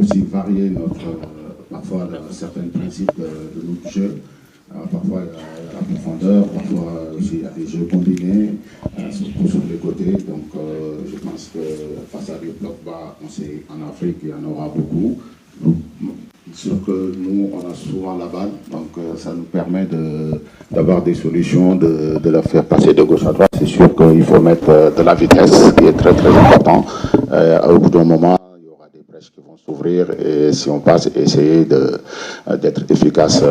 aussi varier parfois certains principes de notre jeu. Parfois il y a la profondeur, parfois aussi il y a des jeux combinés, surtout sur les côtés. Donc je pense que face à des blocs bas, on sait en Afrique il y en aura beaucoup. Donc, sûr que nous, on a souvent la balle, donc ça nous permet d'avoir des solutions, de la faire passer de gauche à droite. C'est sûr qu'il faut mettre de la vitesse, qui est très très important. Au bout d'un moment, il y aura des brèches qui vont s'ouvrir et si on passe, essayer d'être efficace.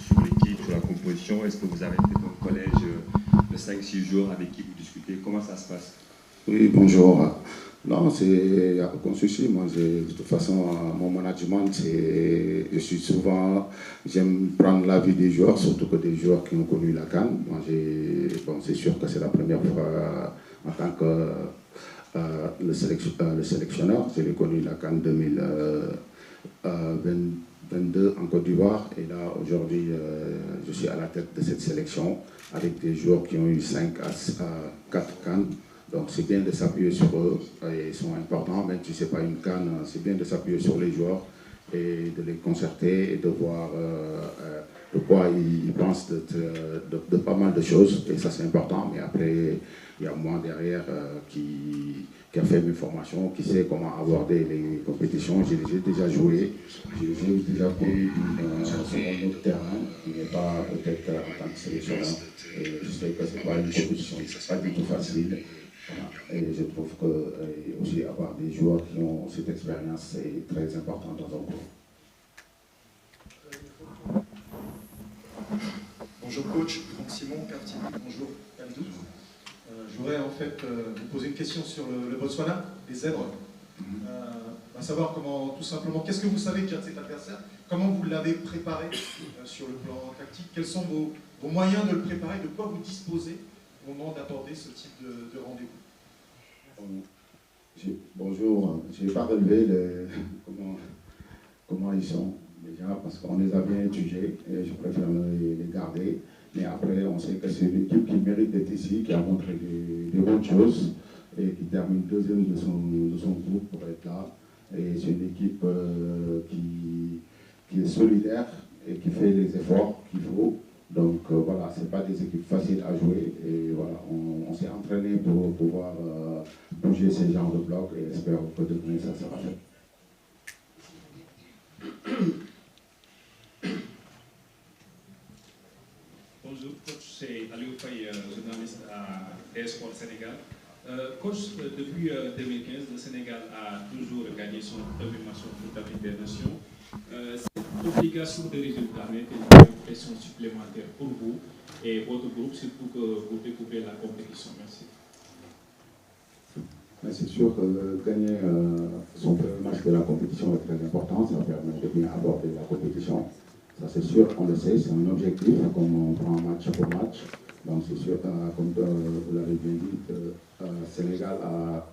Sur l'équipe, sur la composition, est-ce que vous avez peut-être un collège de 5-6 jours avec qui vous discutez? Comment ça se passe? Oui, bonjour. Non, il n'y a aucun souci. Moi, de toute façon, mon management, j'aime prendre l'avis des joueurs, surtout que des joueurs qui ont connu la CAN. Moi, c'est sûr que c'est la première fois en tant que le sélectionneur. J'ai connu la CAN 2022 en Côte d'Ivoire. Et là, aujourd'hui, je suis à la tête de cette sélection avec des joueurs qui ont eu 5 à 4 CAN. Donc c'est bien de s'appuyer sur eux, et ils sont importants, même si ce n'est pas une CAN, c'est bien de s'appuyer sur les joueurs et de les concerter et de voir de quoi ils pensent de pas mal de choses, et ça c'est important. Mais après, il y a moi derrière qui a fait mes formations, qui sait comment aborder les compétitions. J'ai déjà joué, j'ai déjà connu sur un autre terrain qui n'est pas peut-être en tant que sélectionneur. Et je sais que ce n'est pas une compétition, c'est pas du tout facile. Et je trouve que aussi avoir des joueurs qui ont cette expérience, c'est très important dans un groupe. Bonjour coach, Franck Simon, Cartier. Bonjour Kalidou. Je voudrais en fait vous poser une question sur le Botswana, les zèbres. À savoir comment, tout simplement, qu'est-ce que vous savez déjà de cet adversaire? Comment vous l'avez préparé sur le plan tactique? Quels sont vos moyens de le préparer? De quoi vous disposez au moment d'aborder ce type de rendez-vous? Bonjour, je n'ai pas relevé comment ils sont déjà, parce qu'on les a bien étudiés et je préfère les garder. Mais après, on sait que c'est une équipe qui mérite d'être ici, qui a montré des bonnes choses et qui termine deuxième de son groupe pour être là. Et c'est une équipe qui est solidaire et qui fait les efforts qu'il faut. Donc voilà, ce n'est pas des équipes faciles à jouer. Et voilà, on s'est entraîné pour pouvoir bouger ces genres de blocs et espérons que demain ça sera fait. Bonjour, coach, c'est Aliou Faye, journaliste à Sport Sénégal. Coach, depuis 2015, le Sénégal a toujours gagné son premier match au Coupe d'Afrique des Nations. Cette obligation de résultat n'est une pression supplémentaire pour vous et votre groupe, surtout que vous découvrez la compétition. Merci. C'est sûr que gagner son premier match de la compétition est très important, ça permet de bien aborder la compétition. Ça c'est sûr, on le sait, c'est un objectif, comme on prend match pour match. Donc c'est sûr, comme vous l'avez bien dit, le Sénégal a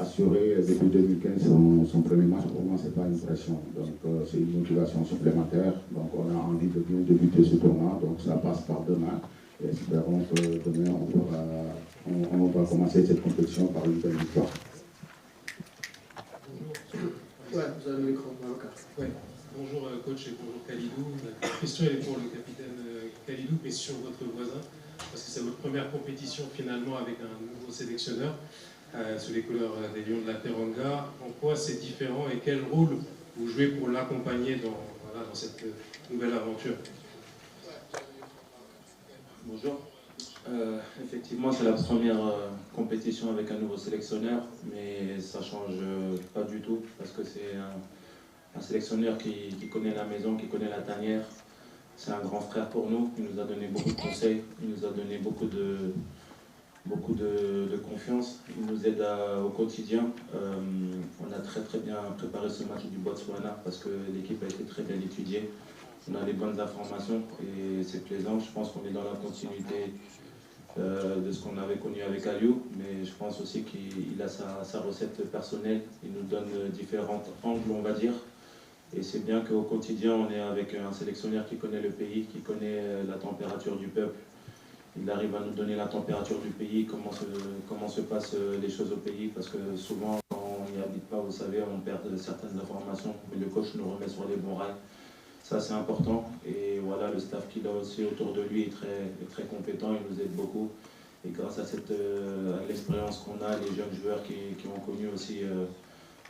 assuré depuis 2015 son premier match. Pour moi, ce n'est pas une pression, donc c'est une motivation supplémentaire. Donc on a envie de bien débuter ce tournoi, donc ça passe par demain. Et espérons que demain on va commencer cette compétition par une belle victoire. Ouais, vous avez le micro. Ouais. Bonjour coach et bonjour Kalidou. La question est pour le capitaine Kalidou, mais sur votre voisin, parce que c'est votre première compétition finalement avec un nouveau sélectionneur sous les couleurs des Lions de la Teranga. En quoi c'est différent et quel rôle vous jouez pour l'accompagner dans cette nouvelle aventure? Bonjour. Effectivement, c'est la première compétition avec un nouveau sélectionneur, mais ça ne change pas du tout parce que c'est un sélectionneur qui connaît la maison, qui connaît la tanière. C'est un grand frère pour nous, il nous a donné beaucoup de conseils, il nous a donné beaucoup de confiance, il nous aide au quotidien. On a très bien préparé ce match du Botswana parce que l'équipe a été très bien étudiée. on a les bonnes informations et c'est plaisant. Je pense qu'on est dans la continuité de ce qu'on avait connu avec Aliou, mais je pense aussi qu'il a sa recette personnelle. Il nous donne différents angles, on va dire. Et c'est bien qu'au quotidien, on est avec un sélectionneur qui connaît le pays, qui connaît la température du peuple. Il arrive à nous donner la température du pays, comment se passent les choses au pays, parce que souvent, quand on n'y habite pas, vous savez, on perd certaines informations, mais le coach nous remet sur les bons rails. Ça, c'est important. Et voilà, le staff qu'il a aussi autour de lui est très compétent, il nous aide beaucoup. Et grâce à l'expérience qu'on a, les jeunes joueurs qui ont connu aussi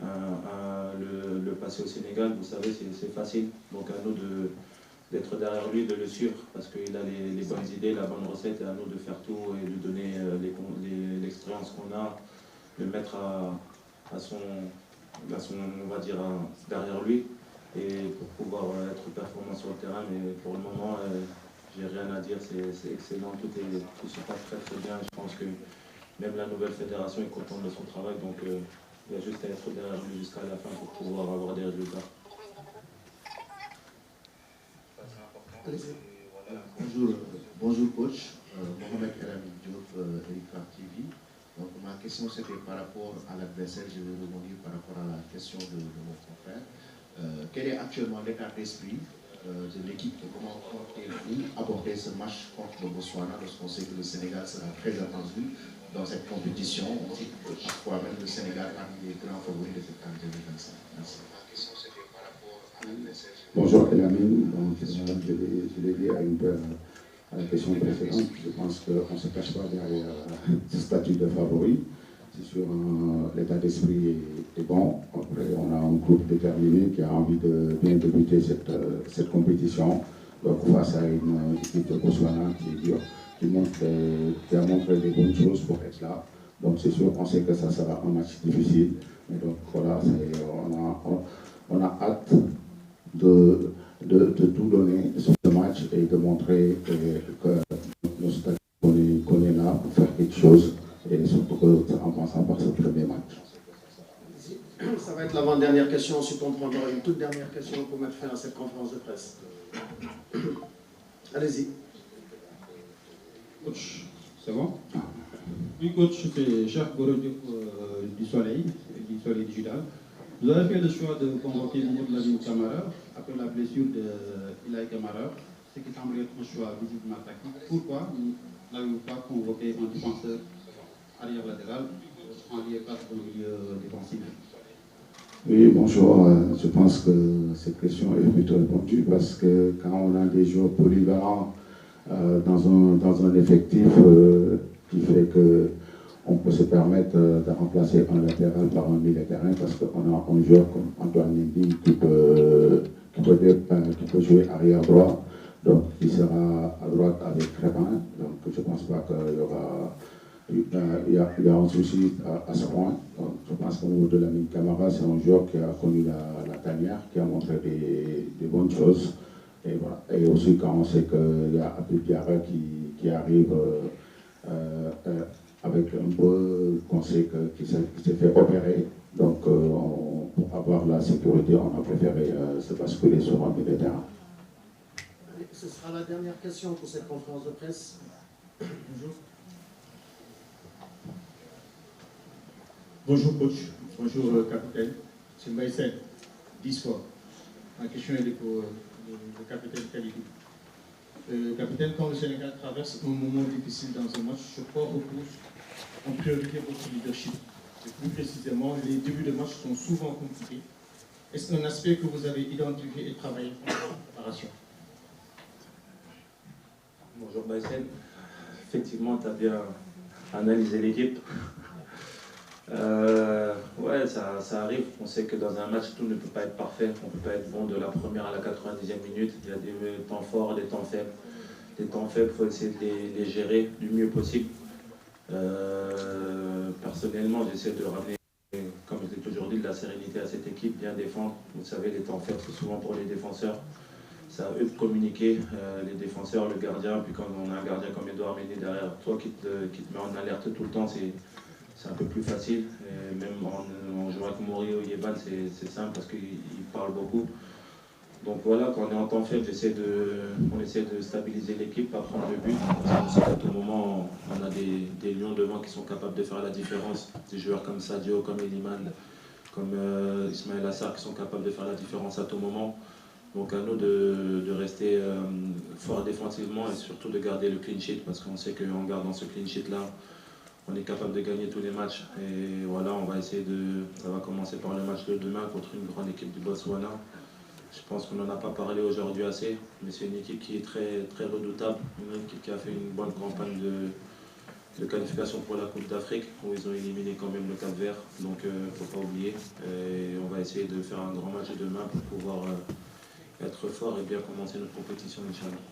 le passé au Sénégal, vous savez, c'est facile. Donc à nous d'être derrière lui, de le suivre, parce qu'il a les bonnes idées, la bonne recette, et à nous de faire tout et de lui donner l'expérience qu'on a, de mettre à son, on va dire, derrière lui, et pour pouvoir être performant sur le terrain. Mais pour le moment, j'ai rien à dire, c'est excellent, tout se passe très bien. Je pense que même la nouvelle fédération est contente de son travail, donc il y a juste à être derrière lui jusqu'à la fin pour pouvoir avoir des résultats. Bonjour coach, Mohamed Elami Diop, Erika TV. Donc ma question c'était par rapport à l'adversaire, je vais rebondir par rapport à la question de mon confrère. Quel est actuellement l'état d'esprit de l'équipe et comment comptez-vous aborder ce match contre le Botswana lorsqu'on sait que le Sénégal sera très attendu dans cette compétition, on dit que parfois même le Sénégal a des grands favoris de cette année 2025. Merci. Bonjour Elamine, donc je l'ai dit à la question précédente, je pense qu'on ne se cache pas derrière ce statut de favori. C'est sûr, l'état d'esprit est bon. Après, on a un groupe déterminé qui a envie de bien débuter cette compétition. Donc face à une équipe de Botswana qui est dure, qui a montré des bonnes choses pour être là. Donc c'est sûr qu'on sait que ça sera un match difficile. Mais donc voilà, on a hâte de tout donner sur ce match et de montrer que nos stades qu'on est là pour faire quelque chose, et surtout en passant par ce premier match. Ça va être l'avant-dernière question, ensuite on prendra une toute dernière question pour mettre fin à cette conférence de presse. Allez-y. Coach, c'est bon? Oui, coach, c'est Jacques Gorodiouk du Soleil Digital. Vous avez fait le choix de convoquer Mamadou Lamine Camara après la blessure d'Ilaï Camara, ce qui semble être un choix visiblement tactique. Pourquoi n'avez-vous pas convoqué un défenseur arrière latéral en lieu 4 au milieu défensif? Oui, bonjour. Je pense que cette question est vite répondue parce que quand on a des joueurs polyvalents dans un effectif qui fait qu'on peut se permettre de remplacer un latéral par un milieu de terrain parce qu'on a un joueur comme Antoine Mendy qui peut jouer arrière droit, donc il sera à droite avec Crépin. Donc je ne pense pas qu'il y aura... Il y a un souci à ce point. Donc, je pense qu'au niveau de Lamine Camara, c'est un joueur qui a connu la tanière, qui a montré des bonnes choses. Et, voilà. Et aussi quand on sait qu'il y a Abdou Diarra qui arrive avec un peu qu'on sait qu'il s'est fait opérer. Donc pour avoir la sécurité, on a préféré se basculer sur un milieu de terrain. Ce sera la dernière question pour cette conférence de presse. Bonjour. Bonjour coach, bonjour capitaine, c'est Mbaïsen, 10 fois. Ma question est pour le capitaine Kalidou. Capitaine, quand le Sénégal traverse un moment difficile dans un match, je crois beaucoup en priorité votre leadership. Et plus précisément, les débuts de match sont souvent compliqués. Est-ce un aspect que vous avez identifié et travaillé pour la préparation? Bonjour Mbaïsen, effectivement tu as bien analysé l'équipe. Ouais, ça arrive. On sait que dans un match, tout ne peut pas être parfait. On ne peut pas être bon de la première à la 90e minute. Il y a des temps forts, des temps faibles. Les temps faibles, il faut essayer de les gérer du mieux possible. Personnellement, j'essaie de ramener, comme je l'ai toujours dit, de la sérénité à cette équipe, bien défendre. Vous savez, les temps faibles, c'est souvent pour les défenseurs. C'est à eux de communiquer, les défenseurs, le gardien. Puis quand on a un gardien comme Edouard Mendy derrière toi qui te met en alerte tout le temps, c'est un peu plus facile. Et même en jouant avec Mori ou Yeban, c'est simple parce qu'il parle beaucoup. Donc voilà, quand on est en temps faible, on essaie de stabiliser l'équipe, pas prendre le but. Parce qu'à tout moment, on a des lions devant qui sont capables de faire la différence. Des joueurs comme Sadio, comme Eliman, comme Ismaël Assar qui sont capables de faire la différence à tout moment. Donc à nous de rester fort défensivement et surtout de garder le clean sheet parce qu'on sait qu'en gardant ce clean sheet là, on est capable de gagner tous les matchs. Et voilà, ça va commencer par le match de demain contre une grande équipe du Botswana. Je pense qu'on n'en a pas parlé aujourd'hui assez, mais c'est une équipe qui est très, très redoutable, une équipe qui a fait une bonne campagne de qualification pour la Coupe d'Afrique, où ils ont éliminé quand même le Cap-Vert, donc il ne faut pas oublier. Et on va essayer de faire un grand match demain pour pouvoir être fort et bien commencer notre compétition, Inch'Allah.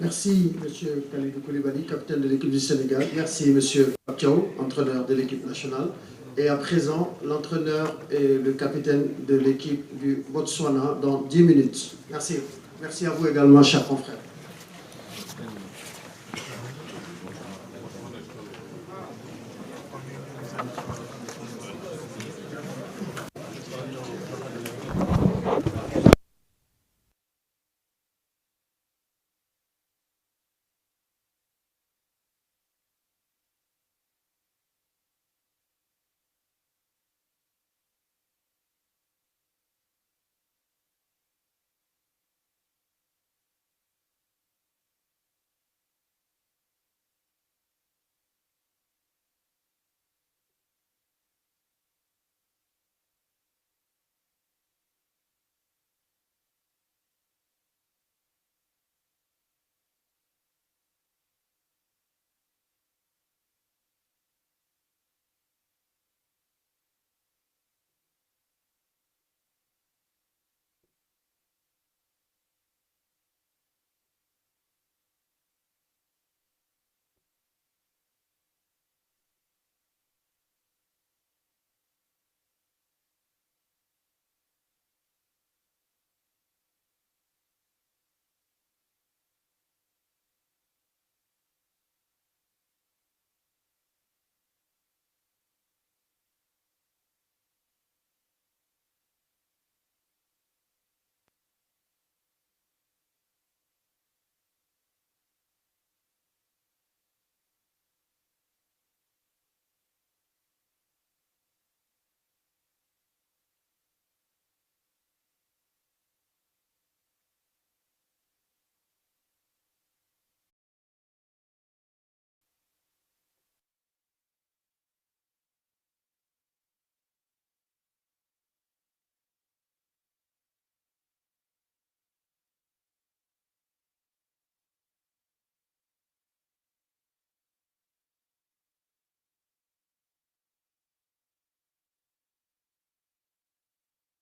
Merci, M. Kalidou Koulibaly, capitaine de l'équipe du Sénégal. Merci, M. Papiao, entraîneur de l'équipe nationale. Et à présent, l'entraîneur et le capitaine de l'équipe du Botswana dans 10 minutes. Merci. Merci à vous également, chers confrères.